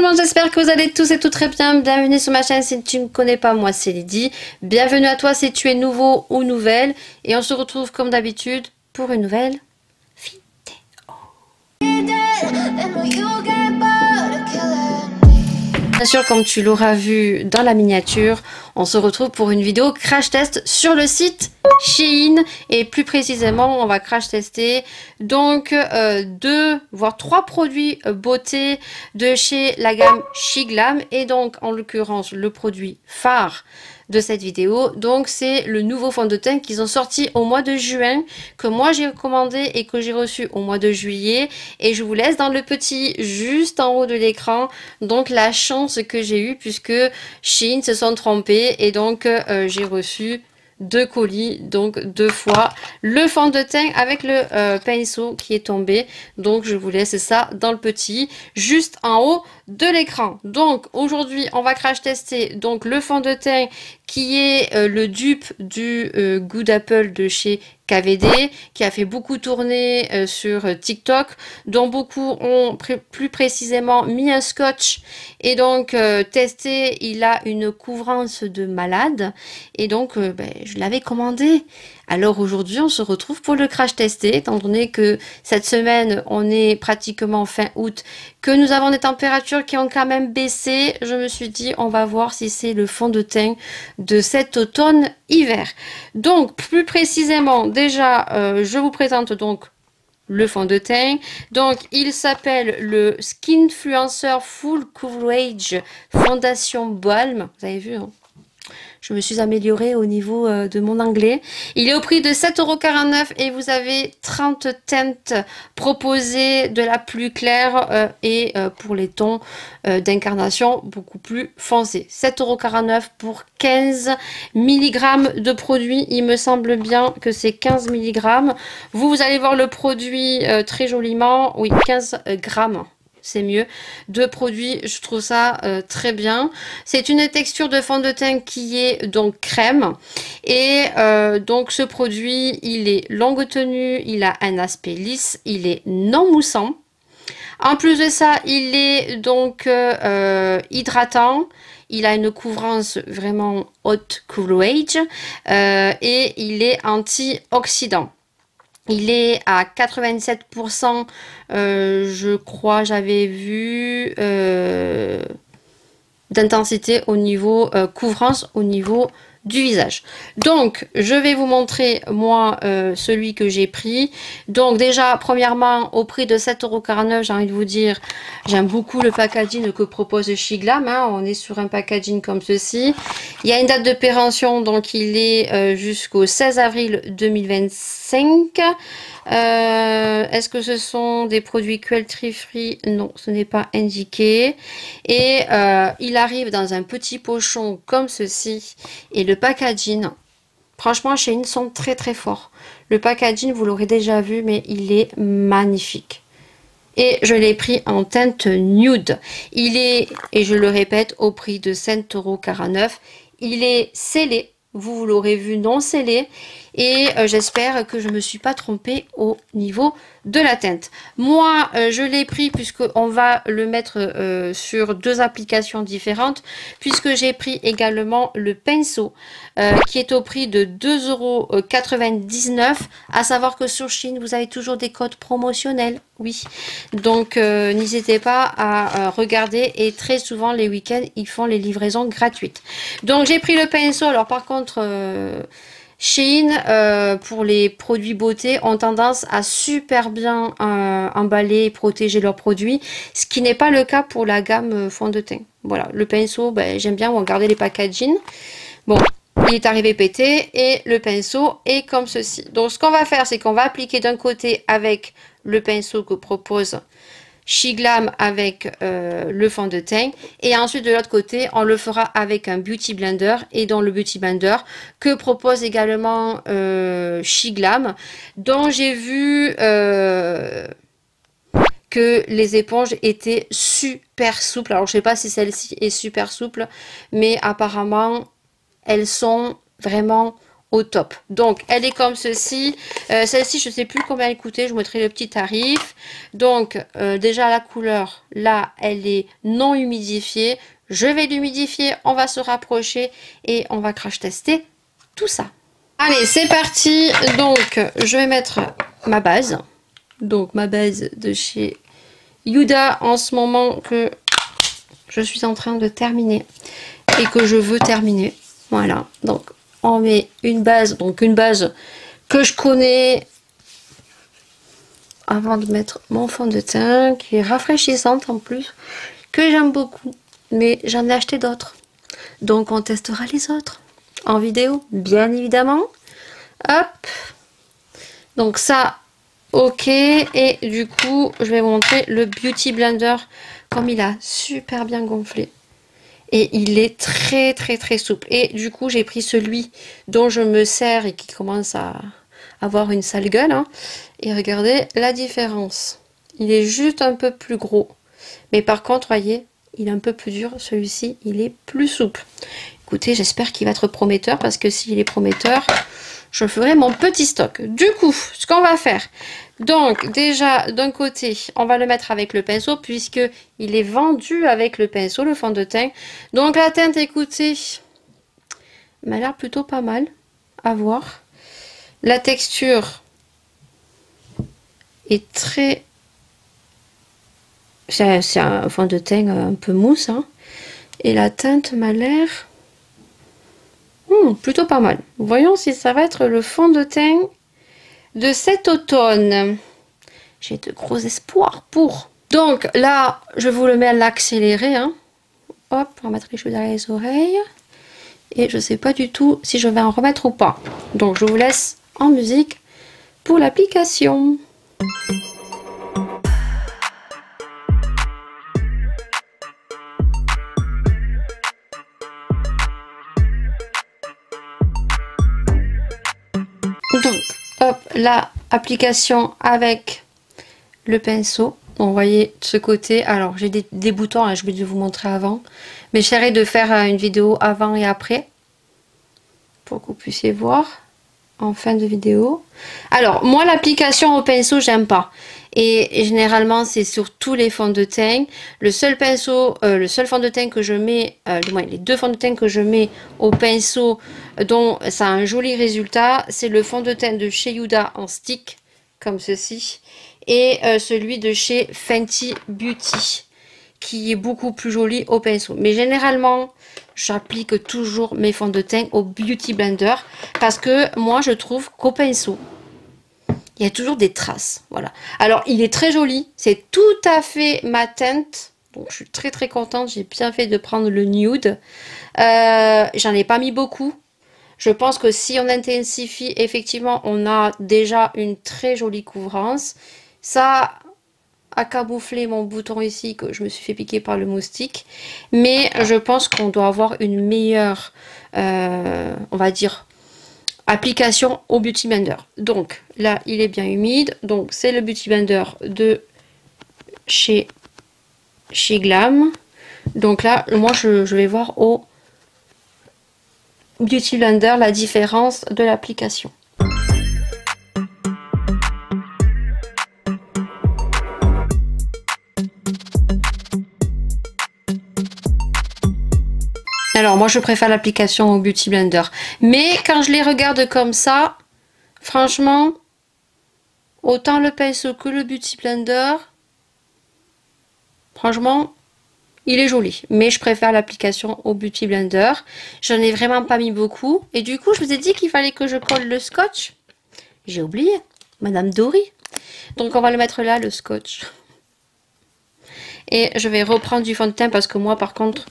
monde, j'espère que vous allez tous et toutes très bien. Bienvenue sur ma chaîne si tu ne me connais pas, moi c'est Lydie. Bienvenue à toi si tu es nouveau ou nouvelle. Et on se retrouve comme d'habitude pour une nouvelle vidéo. Bien sûr, comme tu l'auras vu dans la miniature, on se retrouve pour une vidéo crash test sur le site Shein. Et plus précisément, on va crash tester donc 2 voire 3 produits beauté de chez la gamme Shiglam. Et donc, en l'occurrence, le produit phare de cette vidéo, donc c'est le nouveau fond de teint qu'ils ont sorti au mois de juin, que moi j'ai commandé et que j'ai reçu au mois de juillet. Et je vous laisse dans le petit juste en haut de l'écran donc la chance que j'ai eue, puisque Shein se sont trompés et donc j'ai reçu 2 colis, donc 2 fois le fond de teint avec le pinceau qui est tombé. Donc je vous laisse ça dans le petit juste en haut de l'écran. Donc aujourd'hui on va crash tester donc le fond de teint qui est le dupe du Good Apple de chez KVD, qui a fait beaucoup tourner sur TikTok, dont beaucoup ont plus précisément mis un scotch et donc testé. Il a une couvrance de malade et donc je l'avais commandé. Alors aujourd'hui on se retrouve pour le crash tester, étant donné que cette semaine on est pratiquement fin août, que nous avons des températures qui ont quand même baissé. Je me suis dit on va voir si c'est le fond de teint de cet automne-hiver. Donc plus précisément déjà je vous présente donc le fond de teint. Donc il s'appelle le Skinfluencer Full Coverage Fondation Balm. Vous avez vu hein, je me suis améliorée au niveau de mon anglais. Il est au prix de 7,49 € et vous avez 30 teintes proposées, de la plus claire et pour les tons d'incarnation beaucoup plus foncés. 7,49 € pour 15 mg de produit. Il me semble bien que c'est 15 mg. Vous allez voir le produit très joliment. Oui, 15 grammes. C'est mieux de produits, je trouve ça très bien. C'est une texture de fond de teint qui est donc crème et donc ce produit il est longue tenue, il a un aspect lisse, il est non moussant. En plus de ça, il est donc hydratant. Il a une couvrance vraiment haute coverage et il est antioxydant. Il est à 87%, je crois, j'avais vu, d'intensité au niveau couvrance au niveau du visage. Donc je vais vous montrer moi celui que j'ai pris. Donc déjà premièrement au prix de 7,49 €, j'ai envie de vous dire, j'aime beaucoup le packaging que propose Shiglam hein. On est sur un packaging comme ceci. Il y a une date de péremption, donc il est jusqu'au 16 avril 2025. Est-ce que ce sont des produits cruelty free? Non, ce n'est pas indiqué. Et il arrive dans un petit pochon comme ceci. Et le packaging, franchement, chez Shein sont très très forts. Le packaging, vous l'aurez déjà vu, mais il est magnifique. Et je l'ai pris en teinte nude. Il est, et je le répète, au prix de 7,49 €. Il est scellé. Vous l'aurez vu non scellé et j'espère que je me suis pas trompée au niveau de la teinte. Moi je l'ai pris puisqu'on va le mettre sur 2 applications différentes, puisque j'ai pris également le pinceau qui est au prix de 2,99 €. À savoir que sur Shein vous avez toujours des codes promotionnels, oui, donc n'hésitez pas à regarder, et très souvent les week-ends ils font les livraisons gratuites. Donc j'ai pris le pinceau. Alors par contre Shein pour les produits beauté ont tendance à super bien emballer et protéger leurs produits, ce qui n'est pas le cas pour la gamme fond de teint. Voilà, le pinceau, j'aime bien regarder les packaging. Bon, il est arrivé pété et le pinceau est comme ceci. Donc ce qu'on va faire, c'est qu'on va appliquer d'un côté avec le pinceau que propose Shiglam avec le fond de teint, et ensuite de l'autre côté on le fera avec un beauty blender, et dans le beauty blender que propose également Shiglam, dont j'ai vu que les éponges étaient super souples. Alors je sais pas si celle-ci est super souple, mais apparemment elles sont vraiment au top. Donc elle est comme ceci. Celle-ci, je ne sais plus combien elle coûtait, je vous mettrai le petit tarif. Donc déjà la couleur, là, elle est non humidifiée. Je vais l'humidifier, on va se rapprocher et on va crash tester tout ça. Allez, c'est parti. Donc je vais mettre ma base. Donc ma base de chez Huda en ce moment que je suis en train de terminer et que je veux terminer. Voilà, donc on met une base, donc une base que je connais avant de mettre mon fond de teint qui est rafraîchissante en plus, que j'aime beaucoup, mais j'en ai acheté d'autres. Donc on testera les autres en vidéo, bien évidemment. Hop, donc ça, ok, et du coup je vais vous montrer le Beauty Blender comme il a super bien gonflé et il est très souple. Et du coup j'ai pris celui dont je me sers et qui commence à avoir une sale gueule, hein. Et regardez la différence, il est juste un peu plus gros, mais par contre voyez, il est un peu plus dur. Celui-ci il est plus souple. Écoutez, j'espère qu'il va être prometteur, parce que s'il est prometteur, je ferai mon petit stock. Du coup, ce qu'on va faire, donc déjà d'un côté, on va le mettre avec le pinceau, puisque il est vendu avec le pinceau, le fond de teint. Donc la teinte, écoutez, m'a l'air plutôt pas mal à voir. La texture est très... C'est un fond de teint un peu mousse, hein. Et la teinte m'a l'air... plutôt pas mal. Voyons si ça va être le fond de teint de cet automne. J'ai de gros espoirs pour. Donc là, je vous le mets à l'accéléré, hein. Hop, on va mettre les cheveux derrière les oreilles. Et je sais pas du tout si je vais en remettre ou pas. Donc je vous laisse en musique pour l'application. Donc, hop, la application avec le pinceau. Donc, vous voyez de ce côté. Alors, j'ai des boutons, hein, je vais vous montrer avant. Mais j'essaierai de faire une vidéo avant et après. Pour que vous puissiez voir en fin de vidéo. Alors, moi, l'application au pinceau, j'aime pas. Et généralement, c'est sur tous les fonds de teint. Le seul fond de teint que je mets, du moins les deux fonds de teint que je mets au pinceau, dont ça a un joli résultat, c'est le fond de teint de chez Huda en stick, comme ceci, et celui de chez Fenty Beauty, qui est beaucoup plus joli au pinceau. Mais généralement, j'applique toujours mes fonds de teint au Beauty Blender, parce que moi, je trouve qu'au pinceau, il y a toujours des traces, voilà. Alors, il est très joli, c'est tout à fait ma teinte. Donc, je suis très contente, j'ai bien fait de prendre le nude. J'en ai pas mis beaucoup. Je pense que si on intensifie, effectivement, on a déjà une très jolie couvrance. Ça a camouflé mon bouton ici, que je me suis fait piquer par le moustique. Mais je pense qu'on doit avoir une meilleure, on va dire, application au Beauty Blender. Donc là il est bien humide, donc c'est le Beauty Blender de chez Glam. Donc là moi je vais voir au Beauty Blender la différence de l'application. Alors moi je préfère l'application au Beauty Blender, mais quand je les regarde comme ça, franchement, autant le pinceau que le Beauty Blender, franchement, il est joli. Mais je préfère l'application au Beauty Blender. J'en ai vraiment pas mis beaucoup. Et du coup, je vous ai dit qu'il fallait que je colle le scotch. J'ai oublié, Madame Dory. Donc on va le mettre là, le scotch. Et je vais reprendre du fond de teint parce que moi, par contre,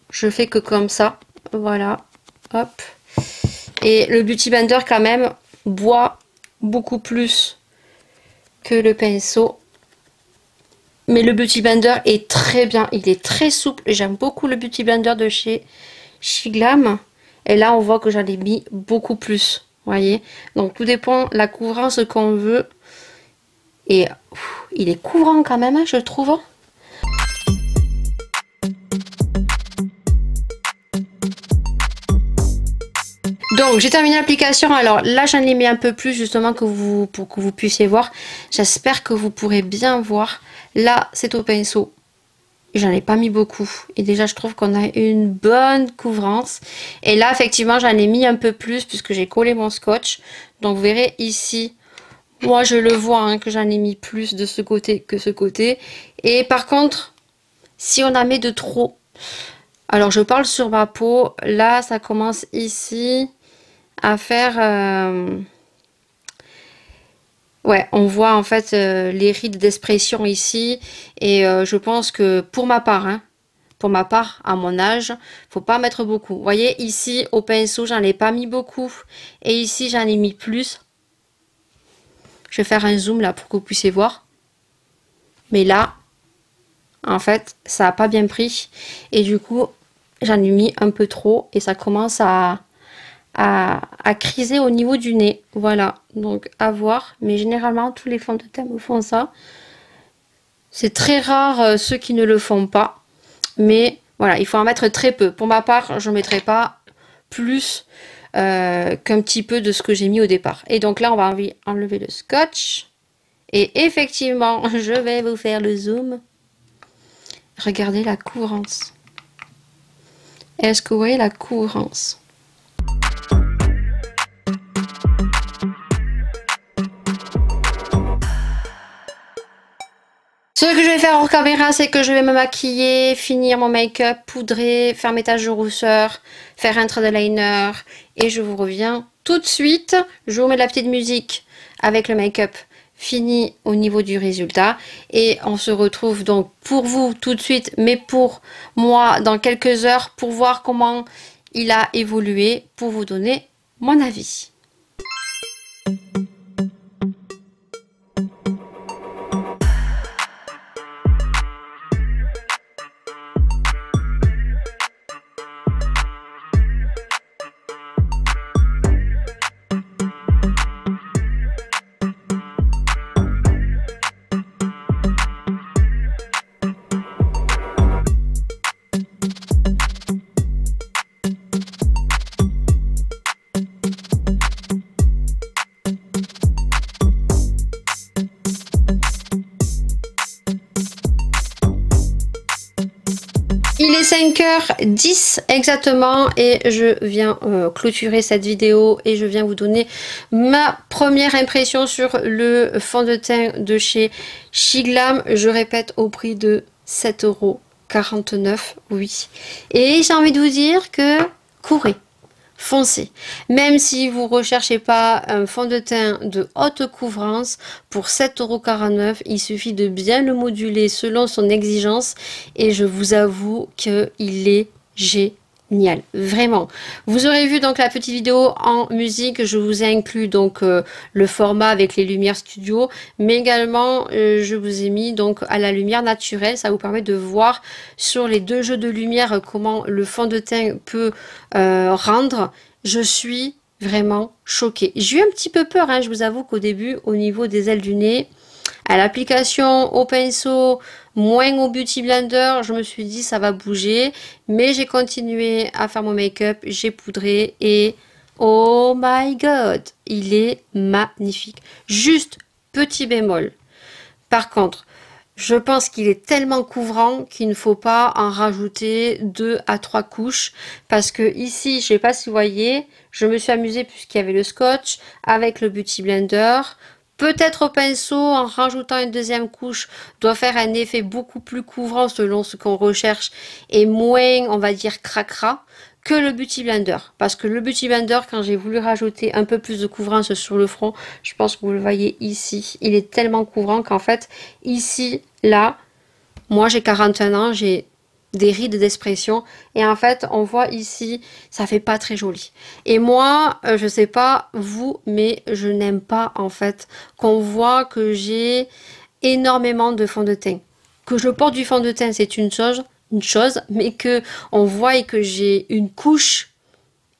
je fais que comme ça. Voilà, hop. Et le Beauty Blender, quand même, boit beaucoup plus que le pinceau. Mais le Beauty Blender est très bien, il est très souple. J'aime beaucoup le Beauty Blender de chez Glam. Et là, on voit que j'en ai mis beaucoup plus. Vous voyez? Donc, tout dépend de la couvrance qu'on veut. Et il est couvrant quand même, hein, je trouve. Donc j'ai terminé l'application. Alors là j'en ai mis un peu plus justement pour que vous puissiez voir. J'espère que vous pourrez bien voir. Là c'est au pinceau. J'en ai pas mis beaucoup. Et déjà je trouve qu'on a une bonne couvrance. Et là effectivement j'en ai mis un peu plus puisque j'ai collé mon scotch. Donc vous verrez ici, moi je le vois hein, que j'en ai mis plus de ce côté que ce côté. Et par contre, si on en met de trop, alors je parle sur ma peau, là ça commence ici à faire... Ouais, on voit en fait les rides d'expression ici. Et je pense que pour ma part, hein, pour ma part, à mon âge, faut pas mettre beaucoup. Vous voyez, ici au pinceau, j'en ai pas mis beaucoup. Et ici, j'en ai mis plus. Je vais faire un zoom là pour que vous puissiez voir. Mais là, en fait, ça n'a pas bien pris. Et du coup, j'en ai mis un peu trop. Et ça commence à criser au niveau du nez. Voilà, donc à voir. Mais généralement, tous les fonds de teint me font ça. C'est très rare ceux qui ne le font pas. Mais voilà, il faut en mettre très peu. Pour ma part, je ne mettrai pas plus qu'un petit peu de ce que j'ai mis au départ. Et donc là, on va enlever le scotch. Et effectivement, je vais vous faire le zoom. Regardez la couvrance. Est-ce que vous voyez la couvrance? Ce que je vais faire hors caméra, c'est que je vais me maquiller, finir mon make-up, poudrer, faire mes taches de rousseur, faire un trait de liner. Et je vous reviens tout de suite. Je vous mets de la petite musique avec le make-up fini au niveau du résultat. Et on se retrouve donc pour vous tout de suite, mais pour moi dans quelques heures pour voir comment il a évolué, pour vous donner mon avis. Il est 5h10 exactement et je viens clôturer cette vidéo et je viens vous donner ma première impression sur le fond de teint de chez Shiglam. Je répète, au prix de 7,49 €, oui. Et j'ai envie de vous dire que courez, foncez. Même si vous ne recherchez pas un fond de teint de haute couvrance, pour 7,49 €, il suffit de bien le moduler selon son exigence et je vous avoue qu'il est génial. Vraiment. Vous aurez vu donc la petite vidéo en musique, je vous ai inclus donc le format avec les lumières studio, mais également je vous ai mis donc à la lumière naturelle. Ça vous permet de voir sur les deux jeux de lumière comment le fond de teint peut rendre. Je suis vraiment choquée. J'ai eu un petit peu peur, hein, je vous avoue qu'au début, au niveau des ailes du nez, à l'application, au pinceau, moins au Beauty Blender, je me suis dit ça va bouger. Mais j'ai continué à faire mon make-up, j'ai poudré et oh my god, il est magnifique. Juste petit bémol. Par contre, je pense qu'il est tellement couvrant qu'il ne faut pas en rajouter 2 à 3 couches. Parce que ici, je ne sais pas si vous voyez, je me suis amusée puisqu'il y avait le scotch avec le Beauty Blender. Peut-être au pinceau, en rajoutant une deuxième couche, doit faire un effet beaucoup plus couvrant selon ce qu'on recherche et moins, on va dire, cracra que le Beauty Blender. Parce que le Beauty Blender, quand j'ai voulu rajouter un peu plus de couvrance sur le front, je pense que vous le voyez ici, il est tellement couvrant qu'en fait, ici, là, moi j'ai 41 ans, j'ai des rides d'expression et en fait on voit ici ça fait pas très joli et moi je sais pas vous mais je n'aime pas en fait qu'on voit que j'ai énormément de fond de teint. Que je porte du fond de teint c'est une chose mais que on voit et que j'ai une couche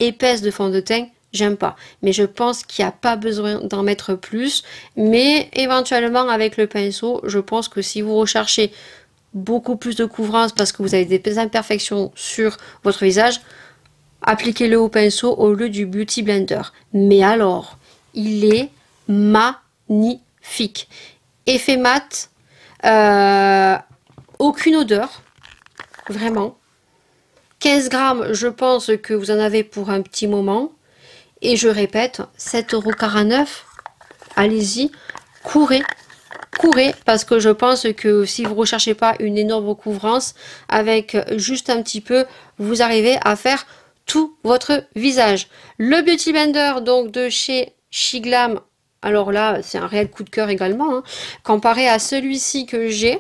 épaisse de fond de teint, j'aime pas. Mais je pense qu'il n'y a pas besoin d'en mettre plus, mais éventuellement avec le pinceau je pense que si vous recherchez beaucoup plus de couvrance parce que vous avez des imperfections sur votre visage, appliquez-le au pinceau au lieu du Beauty Blender. Mais alors, il est magnifique. Effet mat, aucune odeur, vraiment. 15 grammes, je pense que vous en avez pour un petit moment. Et je répète, 7,49 €. Allez-y, courez. Courez, parce que je pense que si vous ne recherchez pas une énorme recouvrance, avec juste un petit peu, vous arrivez à faire tout votre visage. Le Beauty Blender donc de chez Shiglam, alors là c'est un réel coup de cœur également, hein, comparé à celui-ci que j'ai,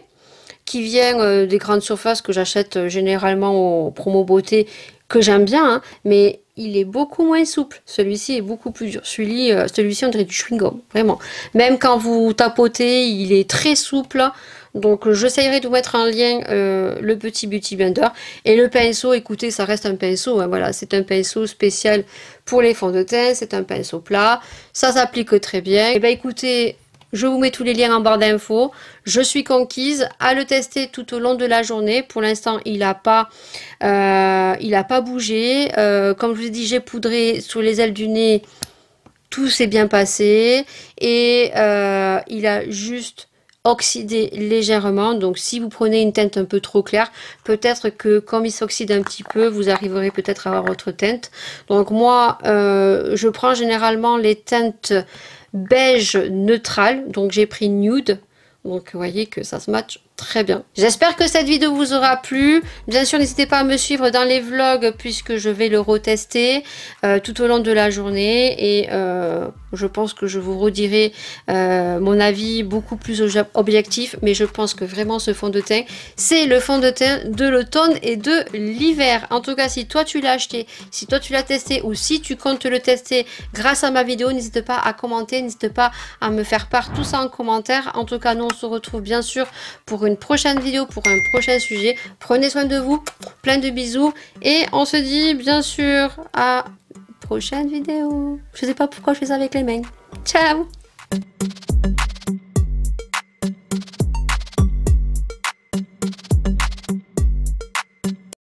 qui vient des grandes surfaces que j'achète généralement au promo beauté, que j'aime bien, hein, mais il est beaucoup moins souple. Celui-ci est beaucoup plus dur. Celui-ci, on dirait du chewing-gum, vraiment. Même quand vous tapotez, il est très souple. Donc, j'essayerai de vous mettre en lien le petit Beauty Blender. Et le pinceau, écoutez, ça reste un pinceau. Hein, voilà, c'est un pinceau spécial pour les fonds de teint. C'est un pinceau plat. Ça s'applique très bien. Et ben, écoutez, je vous mets tous les liens en barre d'infos. Je suis conquise à le tester tout au long de la journée. Pour l'instant, il n'a pas bougé. Comme je vous ai dit, j'ai poudré sur les ailes du nez. Tout s'est bien passé. Et il a juste oxydé légèrement. Donc, si vous prenez une teinte un peu trop claire, peut-être que comme il s'oxyde un petit peu, vous arriverez peut-être à avoir votre teinte. Donc, moi, je prends généralement les teintes beige neutral, donc j'ai pris nude, donc vous voyez que ça se match très bien. J'espère que cette vidéo vous aura plu. Bien sûr, n'hésitez pas à me suivre dans les vlogs puisque je vais le retester tout au long de la journée et je pense que je vous redirai mon avis beaucoup plus objectif, mais je pense que vraiment ce fond de teint, c'est le fond de teint de l'automne et de l'hiver. En tout cas, si toi tu l'as acheté, si toi tu l'as testé ou si tu comptes le tester grâce à ma vidéo, n'hésite pas à commenter, n'hésite pas à me faire part tout ça en commentaire. En tout cas, nous on se retrouve bien sûr pour une prochaine vidéo, pour un prochain sujet. Prenez soin de vous, plein de bisous et on se dit bien sûr à prochaine vidéo. Je sais pas pourquoi je fais ça avec les mains. Ciao!